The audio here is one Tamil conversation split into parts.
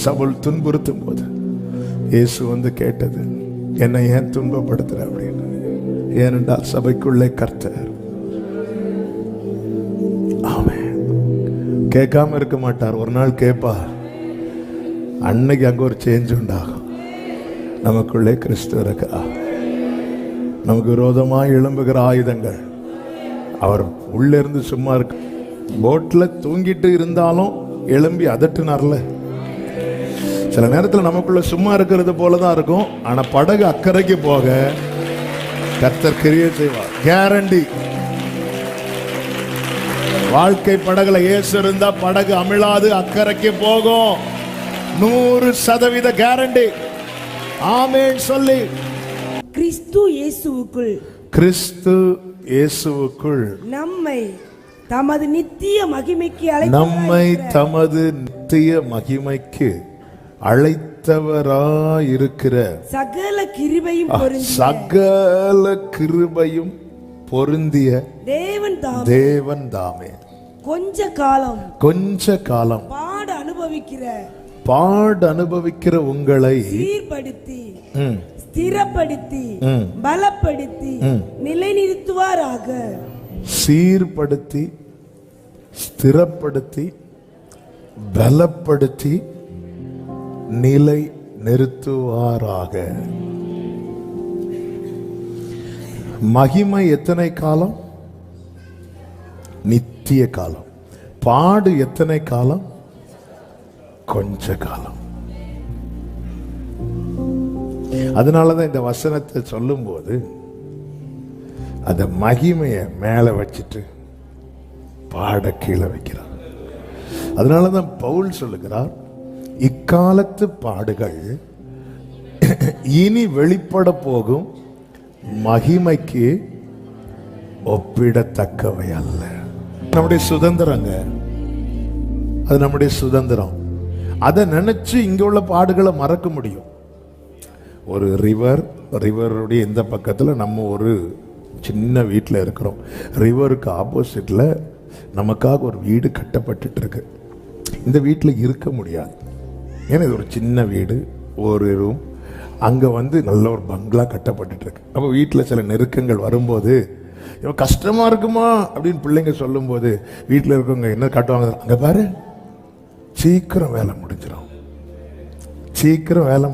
சவுல் துன்புறுத்தும் போது இயேசு வந்து கேட்டது, என்னை ஏன் துன்பப்படுத்துற அப்படின்னு. ஏனென்றால் சபைக்குள்ளே கர்த்தர். ஆமென். கேட்காம இருக்க மாட்டார், ஒரு நாள் கேட்பார். அன்னைக்கு அங்க ஒரு சேஞ்ச் உண்டாகும். நமக்குள்ளே கிறிஸ்து இருக்கிறார். நமக்கு விரோதமாக எழும்புகிற ஆயுதங்கள் அவர் உள்ளே இருந்து சும்மா இருக்கு. போட்ல தூங்கிட்டு இருந்தாலும் எழும்பி அதட்டுனார்ல. சில நேரத்தில் நமக்குள்ள சும்மா இருக்கிறது போலதான் இருக்கும், ஆனா படகு அக்கறைக்கு போக கர்த்தர் கிரியை செய்வார். கேரண்டி. வாழ்க்கை படகுல இயேசு இருந்தா படகு அமிழாது, அக்கறைக்கு போகும். 100% கேரண்டி. ஆமென் சொல்லி. கிறிஸ்து இயேசுவுக்குள், கிறிஸ்து இயேசுவுக்குள் நம்மை தமது நித்திய மகிமைக்கு அழைத்தவராயிருக்கிற சகல கிருபையும் பொருந்திய தேவன் தாமே கொஞ்ச காலம் பாடு அனுபவிக்கிற உங்களை சீர்படுத்தி ஸ்திரப்படுத்தி பலப்படுத்தி நிலைநிறுத்துவாராக. சீர்படுத்தி ஸ்திரப்படுத்தி பலப்படுத்தி நிலை நிறுத்துவாராக. மகிமை எத்தனை காலம்? நித்திய காலம். பாடு எத்தனை காலம்? கொஞ்ச காலம். அதனாலதான் இந்த வசனத்தை சொல்லும் போது அந்த மகிமைய மேல வச்சுட்டு பாட கீழே வைக்கிறார். அதனாலதான் பவுல் சொல்லுகிறார், இக்காலத்து பாடுகள் இனி வெளிப்பட போகும் மகிமைக்கு ஒப்பிடத்தக்கவை அல்ல. நம்முடைய சுதந்திரங்க, அது நம்முடைய சுதந்திரம். அதை நினைச்சு இங்க உள்ள பாடுகளை மறக்க முடியும். ஒரு ரிவருடைய இந்த பக்கத்தில் நம்ம ஒரு சின்ன வீட்டில் இருக்கிறோம். ரிவருக்கு ஆப்போசிட்டில் நமக்காக ஒரு வீடு கட்டப்பட்டு இருக்கு. இந்த வீட்டில் இருக்க முடியாது, ஏன்னா இது ஒரு சின்ன வீடு, ஒரு ரூம். அங்கே வந்து நல்ல ஒரு பங்களா கட்டப்பட்டு இருக்கு. அப்போ வீட்டில் சில நெருக்கங்கள் வரும்போது இவன் கஷ்டமாக இருக்குமா அப்படின்னு பிள்ளைங்க சொல்லும்போது வீட்டில் இருக்கவங்க என்ன காட்டுவாங்க, அங்கே பாரு சீக்கிரம் வேலை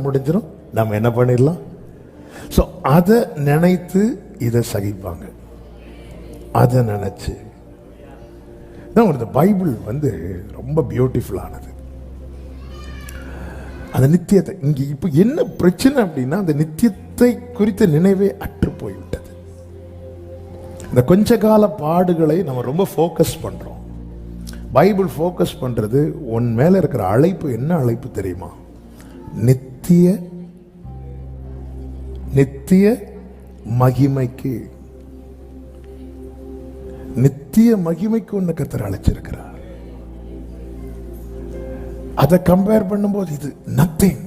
முடிஞ்சிடும், நம்ம என்ன பண்ணிடலாம். ஸோ அதை நினைத்து இதை சகிப்பாங்க. அதை நினைச்சு தான் இந்த பைபிள் வந்து ரொம்ப பியூட்டிஃபுல்லானது. அந்த நித்தியத்தை இங்கே இப்போ என்ன பிரச்சனை அப்படின்னா, அந்த நித்தியத்தை குறித்த நினைவே அற்று போய்விட்டது. இந்த கொஞ்ச கால பாடுகளை நம்ம ரொம்ப ஃபோக்கஸ் பண்றோம். பைபிள் ஃபோக்கஸ் பண்றது உன் மேல இருக்கிற அழைப்பு. என்ன அழைப்பு தெரியுமா? நித்திய மகிமைக்கு. நித்திய மகிமைக்கு உன்னை கர்த்தர் அழைச்சிருக்கிறார். அதை கம்பேர் பண்ணும்போது இது நத்திங்.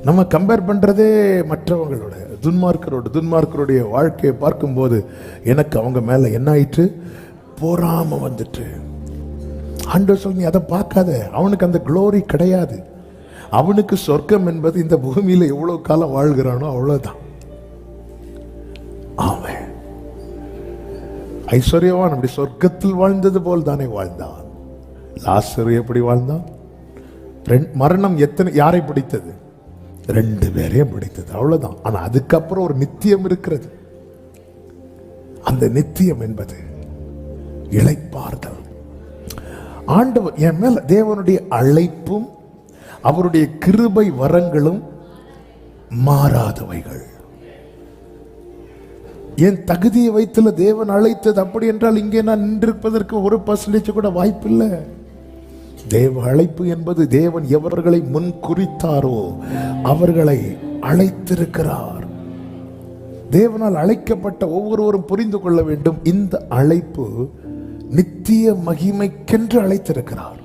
நம்ம கம்பேர் பண்றதே மற்றவங்களோட, துன்மார்க்கருடைய வாழ்க்கையை பார்க்கும்போது எனக்கு அவங்க மேல என்ன ஆயிற்று? பொறாம வந்துட்டு. ஆண்டவர் சொல்லி அதை பார்க்காத, அவனுக்கு அந்த குளோரி கிடையாது. அவனுக்கு சொர்க்கம் என்பது இந்த பூமியில எவ்வளவு காலம் வாழ்கிறானோ அவ்வளவுதான். அவன் ஐஸ்வர்யவான் அப்படி சொர்க்கத்தில் வாழ்ந்தது போல் தானே வாழ்ந்தான். லாசரு எப்படி வாழ்ந்தான்? மரணம் யாரை பிடித்தது? 2 பேரையும் பிடித்தது, அவ்வளவுதான். ஆனா அதுக்கப்புறம் ஒரு நித்தியம் இருக்கிறது. அந்த நித்தியம் என்பது இளைப்பாறுதல். ஆண்டவர் என் மேல தேவனுடைய அழைப்பும் அவருடைய கிருபை வரங்களும் மாறாதவைகள். என் தகுதியை வைத்துல தேவன் அழைத்தது அப்படி என்றால் இங்கே நான் நின்றிருப்பதற்கு 1% கூட வாய்ப்பில்லை. தேவ அழைப்பு என்பது தேவன் எவர்களை முன் குறித்தாரோ அவர்களை அழைத்திருக்கிறார். தேவனால் அழைக்கப்பட்ட ஒவ்வொருவரும் புரிந்து கொள்ள வேண்டும், இந்த அழைப்பு நித்திய மகிமைக்கென்று அழைத்திருக்கிறார்.